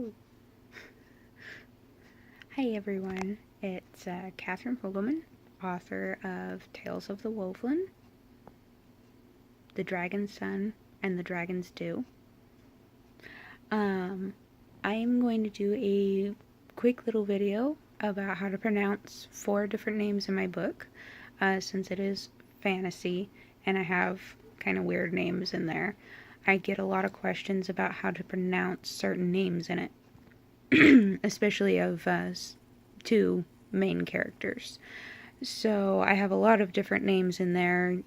Ooh. Hi everyone, it's Catherine Fogelman, author of Tales of the Wovlen, The Dragon's Son, and The Dragon's Dew. I am going to do a quick little video about how to pronounce 4 different names in my book, since it is fantasy and I have kind of weird names in there. I get a lot of questions about how to pronounce certain names in it, especially of 2 main characters. So I have a lot of different names in there,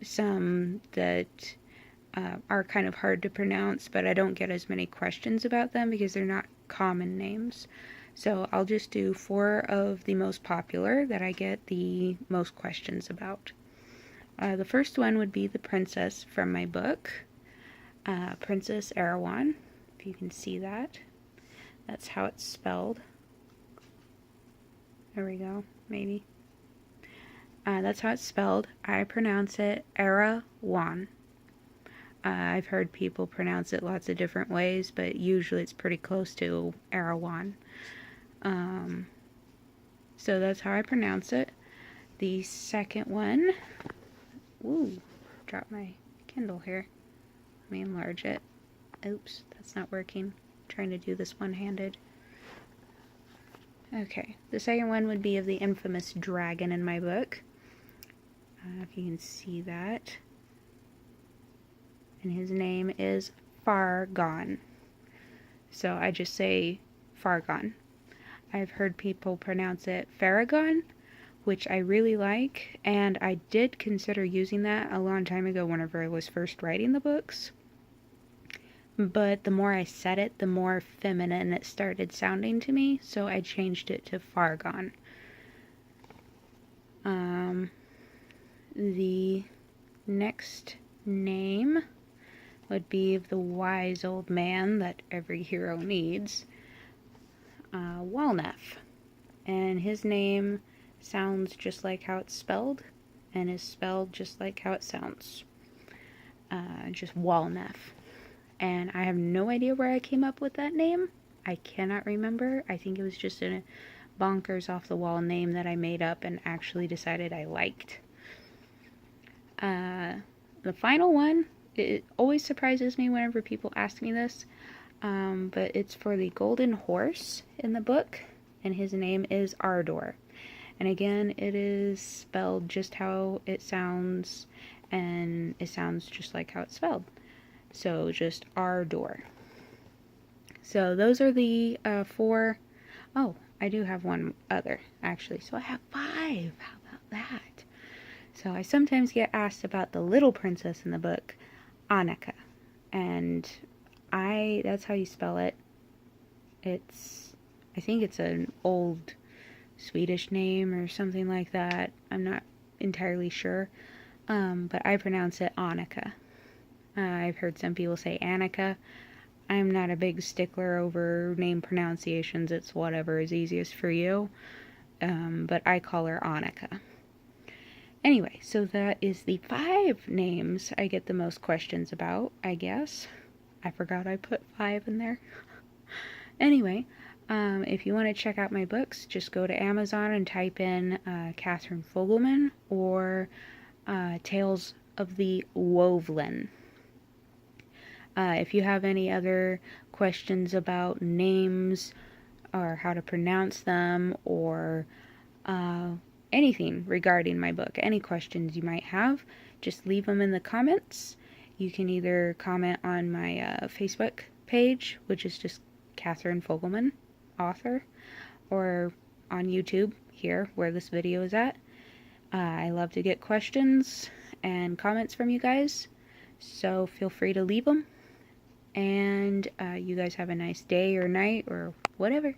some that are kind of hard to pronounce, but I don't get as many questions about them because they're not common names. So I'll just do 4 of the most popular that I get the most questions about. The first one would be the princess from my book, Princess Aaah, if you can see that. That's how it's spelled. There we go, maybe. That's how it's spelled. I pronounce it Aaah. I've heard people pronounce it lots of different ways, but usually it's pretty close to Aaah. So that's how I pronounce it. The second one, ooh, dropped my Kindle here. Let me enlarge it. Oops, that's not working. I'm trying to do this one-handed. Okay, the second one would be of the infamous dragon in my book. If you can see that. And his name is Fargon. So I just say Fargon. I've heard people pronounce it Faragon, which I really like, and I did consider using that a long time ago whenever I was first writing the books. But the more I said it, the more feminine it started sounding to me, so I changed it to Fargon. The next name would be the wise old man that every hero needs, Walnef. And his name sounds just like how it's spelled, and is spelled just like how it sounds. Just Walnef. And I have no idea where I came up with that name. I cannot remember. I think it was just a bonkers off the wall name that I made up and actually decided I liked. The final one, it always surprises me whenever people ask me this, but it's for the golden horse in the book, and his name is Ardor. And again, it is spelled just how it sounds, and it sounds just like how it's spelled. So just Ardor. So those are the 4. Oh, I do have one other, actually. So I have 5. How about that? So I sometimes get asked about the little princess in the book, Annika. And that's how you spell it. I think it's an old Swedish name or something like that. I'm not entirely sure. But I pronounce it Annika. I've heard some people say Annika. I'm not a big stickler over name pronunciations. It's whatever is easiest for you. But I call her Annika. Anyway, so that is the 5 names I get the most questions about, I guess. I forgot I put 5 in there. Anyway, if you want to check out my books, just go to Amazon and type in Catherine Fogelman or Tales of the Wovlen. If you have any other questions about names or how to pronounce them or anything regarding my book, any questions you might have, just leave them in the comments. You can either comment on my Facebook page, which is just Catherine Fogelman, author, or on YouTube here where this video is at. I love to get questions and comments from you guys, so feel free to leave them. And you guys have a nice day or night or whatever.